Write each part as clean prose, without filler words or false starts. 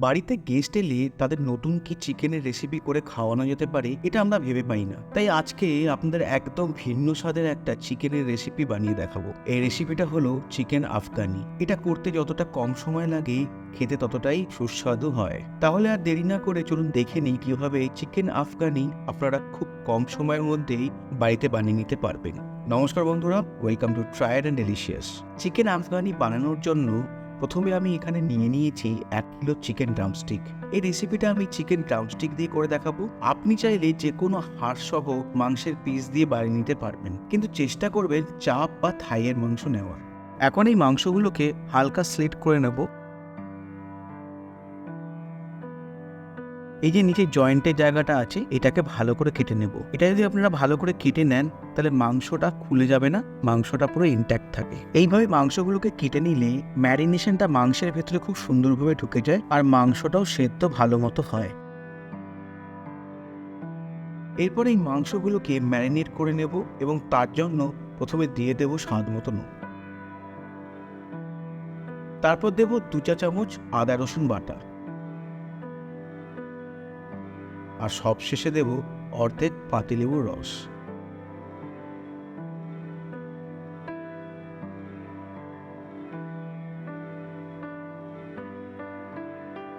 বাড়িতে গেস্ট এলে তাদের নতুন কি চিকেনের রেসিপি করে খাওয়ানো যেতে পারে এটা আমরা ভেবে পাই না। তাই আজকে আপনাদের একদম ভিন্ন স্বাদের একটা চিকেনের রেসিপি বানিয়ে দেখাবো। এই রেসিপিটা হলো চিকেন আফগানি। এটা করতে যতটা কম সময় লাগে খেতে ততটাই সুস্বাদু হয়। তাহলে আর দেরি না করে চলুন দেখে নিই কিভাবে চিকেন আফগানি আপনারা খুব কম সময়ের মধ্যেই বাড়িতে বানিয়ে নিতে পারবেন। নমস্কার বন্ধুরা, welcome to tried and delicious. Chicken Afghani বানানোর জন্য প্রথমে আমি এখানে নিয়ে নিয়েছি 1 কিলো চিকেন ড্রামস্টিক। এই রেসিপিটা আমি চিকেন ড্রামস্টিক দিয়ে করে দেখাবো। আপনি চাইলে যে কোনো হাড়সহ মাংসের পিস দিয়ে বানিয়ে নিতে পারবেন, কিন্তু চেষ্টা করবেন চাপ বা থাইয়ের মাংস নেওয়ার। এখন এই মাংসগুলোকে হালকা স্লিট করে নেব। এই যে নিচে জয়েন্টের জায়গাটা আছে এটাকে ভালো করে কেটে নেব। এটা যদি আপনারা ভালো করে কেটে নেন তাহলে মাংসটা খুলে যাবে না, মাংসটা পুরো ইনট্যাক্ট থাকে। এইভাবে মাংসগুলোকে কেটে নিলে ম্যারিনেশনটা মাংসের ভেতরে খুব সুন্দরভাবে ঢুকে যায় আর মাংসটাও সেদ্ধ ভালো মতো হয়। এরপর এই মাংসগুলোকে ম্যারিনেট করে নেব এবং তার জন্য প্রথমে দিয়ে দেব স্বাদ মতো নুন। তারপর দেব 2 চা চামচ আদা রসুন বাটা আর সবশেষে দেব অর্ধেক পাতিলেবুর রস।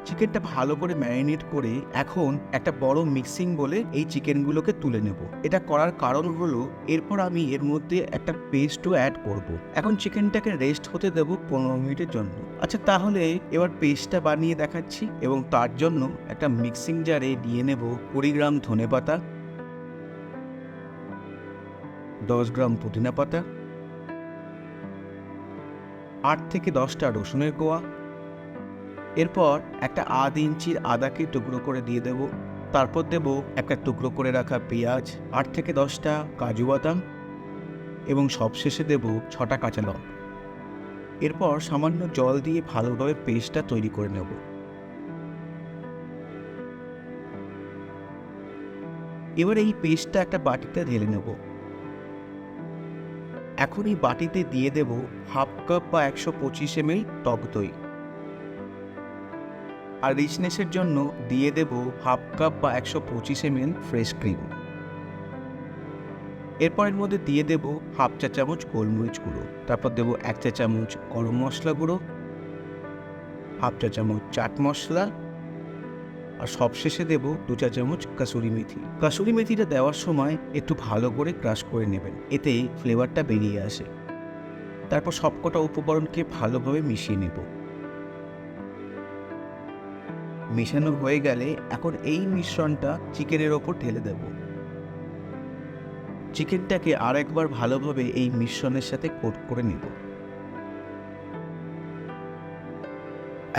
চিকেনটা ভালো করে ম্যারিনেট করে এখন একটা বড় মিক্সিং বলে এই চিকেনগুলোকে তুলে নেব। এটা করার কারণ হলো এরপর আমি এর মধ্যে একটা পেস্টও অ্যাড করব। এখন চিকেনটাকে রেস্ট হতে দেব 15 মিনিটের জন্য। আচ্ছা, তাহলে এবার পেস্টটা বানিয়ে দেখাচ্ছি এবং তার জন্য একটা মিক্সিং জারে নিয়ে নেব 20 গ্রাম ধনেপাতা, 10 গ্রাম পুদিনা পাতা, 8 থেকে 10টা রসুনের কোয়া। এরপর একটা আধ ইঞ্চির আদাকে টুকরো করে দিয়ে দেব। তারপর দেব একটা টুকরো করে রাখা পেঁয়াজ, 8 থেকে 10টা কাজু বাদাম এবং সবশেষে দেব 6টা কাঁচা লঙ্কা। এরপর সামান্য জল দিয়ে ভালোভাবে পেস্টটা তৈরি করে নেব। এবার এই পেস্টটা একটা বাটিতে ঢেলে নেব। এখন এই বাটিতে দিয়ে দেব হাফ কাপ বা 125 ml টক দই আর রিচনেসের জন্য দিয়ে দেব হাফ কাপ বা 125 ml ফ্রেশ ক্রিম। এরপর এর মধ্যে দিয়ে দেব হাফ চা চামচ গোলমরিচ গুঁড়ো, তারপর দেব 1 চা চামচ গরম মশলা গুঁড়ো, হাফ চা চামচ চাট মশলা আর সবশেষে দেব 2 চা চামচ কাসুরি মেথি। কাসুরি মেথিটা দেওয়ার সময় একটু ভালো করে ক্রাশ করে নেবেন, এতে ফ্লেভারটা বেরিয়ে আসে। তারপর সবকটা উপকরণকে ভালোভাবে মিশিয়ে নেব। মেশানো হয়ে গেলে এখন এই মিশ্রণটা চিকেনের ওপর ঢেলে দেব। চিকেনটাকে আরেকবার ভালোভাবে এই মিশ্রণের সাথে কোট করে নেব।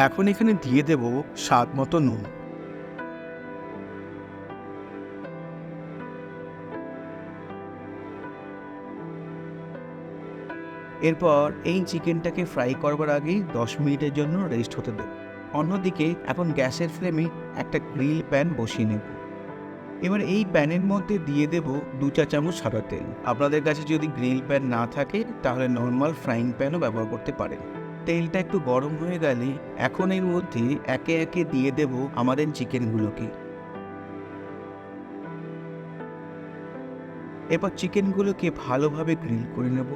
এখন এখানে দিয়ে দেব স্বাদ মতো নুন। এরপর এই চিকেনটাকে ফ্রাই করবার আগে 10 মিনিটের জন্য রেস্ট হতে দেব। অন্যদিকে এখন গ্যাসের ফ্লেমে একটা গ্রিল প্যান বসিয়ে নেব। এবার এই প্যানের মধ্যে দিয়ে দেব 2 চা চামচ সাদা তেল। আপনাদের কাছে যদি গ্রিল প্যান না থাকে তাহলে নর্মাল ফ্রাইং প্যানও ব্যবহার করতে পারেন। তেলটা একটু গরম হয়ে গেলে এখন এর মধ্যে একে একে দিয়ে দেব আমাদের চিকেনগুলোকে। এরপর চিকেনগুলোকে ভালোভাবে গ্রিল করে নেব।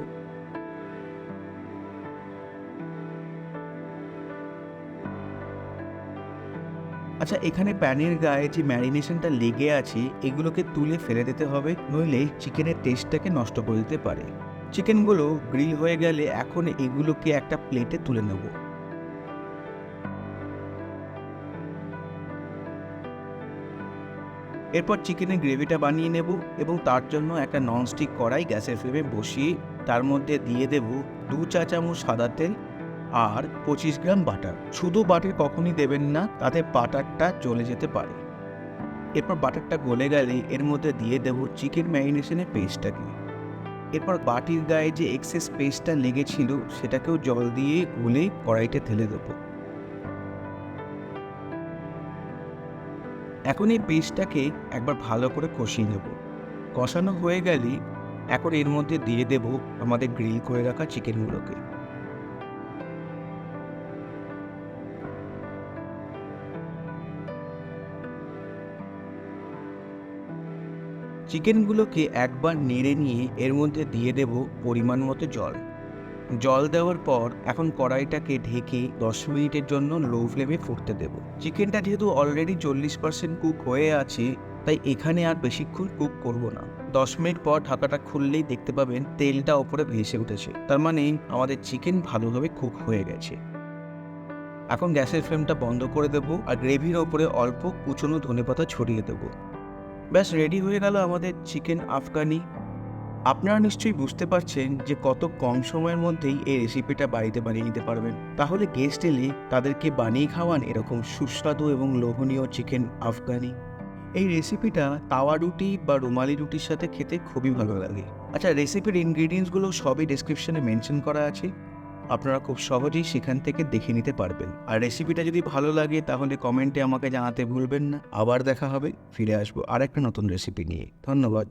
আচ্ছা, এখানে প্যানের গায়ে যে ম্যারিনেশনটা লেগে আছে এগুলোকে তুলে ফেলে দিতে হবে, নইলে চিকেনের টেস্টটাকে নষ্ট করে দিতে পারে। চিকেনগুলো গ্রিল হয়ে গেলে এখন এগুলোকে একটা প্লেটে তুলে নেব। এরপর চিকেনের গ্রেভিটা বানিয়ে নেব এবং তার জন্য একটা ননস্টিক কড়াই গ্যাসের ফ্লেমে বসিয়ে তার মধ্যে দিয়ে দেব 2 চা চামচ সাদা তেল আর 25 গ্রাম বাটার। শুধু বাটার কখনই দেবেন না, তাতে বাটারটা জ্বলে যেতে পারে। এরপর বাটারটা গলে গেলে এর মধ্যে দিয়ে দেব চিকেন ম্যারিনেশনের পেস্টটাকে। এরপর বাটির গায়ে যে এক্সেস পেস্টটা লেগেছিল সেটাকেও জল দিয়ে গুলে কড়াইতে ঢেলে দেবো। এখন এই পেস্টটাকে একবার ভালো করে কষিয়ে নেব। কষানো হয়ে গেলে এখন এর মধ্যে দিয়ে দেব আমাদের গ্রিল করে রাখা চিকেনগুলোকে। চিকেনগুলোকে একবার নেড়ে নিয়ে এর মধ্যে দিয়ে দেব পরিমাণ মতো জল। জল দেওয়ার পর এখন কড়াইটাকে ঢেকে 10 মিনিটের জন্য লো ফ্লেমে ফুটতে দেব। চিকেনটা যেহেতু অলরেডি 40% কুক হয়ে আছে, তাই এখানে আর বেশিক্ষণ কুক করব না। 10 মিনিট পর ঢাকাটা খুললেই দেখতে পাবেন তেলটা ওপরে ভেসে উঠেছে, তার মানে আমাদের চিকেন ভালোভাবে কুক হয়ে গেছে। এখন গ্যাসের ফ্লেমটা বন্ধ করে দেব আর গ্রেভির ওপরে অল্প কুচনো ধনেপাতা ছড়িয়ে দেব। ব্যাস রেডি হয়ে গেল আমাদের চিকেন আফগানি। আপনারা নিশ্চয়ই বুঝতে পারছেন যে কত কম সময়ের মধ্যেই এই রেসিপিটা বাড়িতে বানিয়ে নিতে পারবেন। তাহলে গেস্ট এলে তাদেরকে বানিয়ে খাওয়ান এরকম সুস্বাদু এবং লোভনীয় চিকেন আফগানি। এই রেসিপিটা তাওয়া রুটি বা রুমালি রুটির সাথে খেতে খুবই ভালো লাগে। আচ্ছা, রেসিপির ইনগ্রিডিয়েন্টসগুলো সবই ডেসক্রিপশনে মেনশন করা আছে, আপনারা খুব সহজেই সেখান থেকে দেখে নিতে পারবেন। আর রেসিপিটা যদি ভালো লাগে তাহলে কমেন্টে আমাকে জানাতে ভুলবেন না। আবার দেখা হবে, ফিরে আসবো আর একটা নতুন রেসিপি নিয়ে। ধন্যবাদ।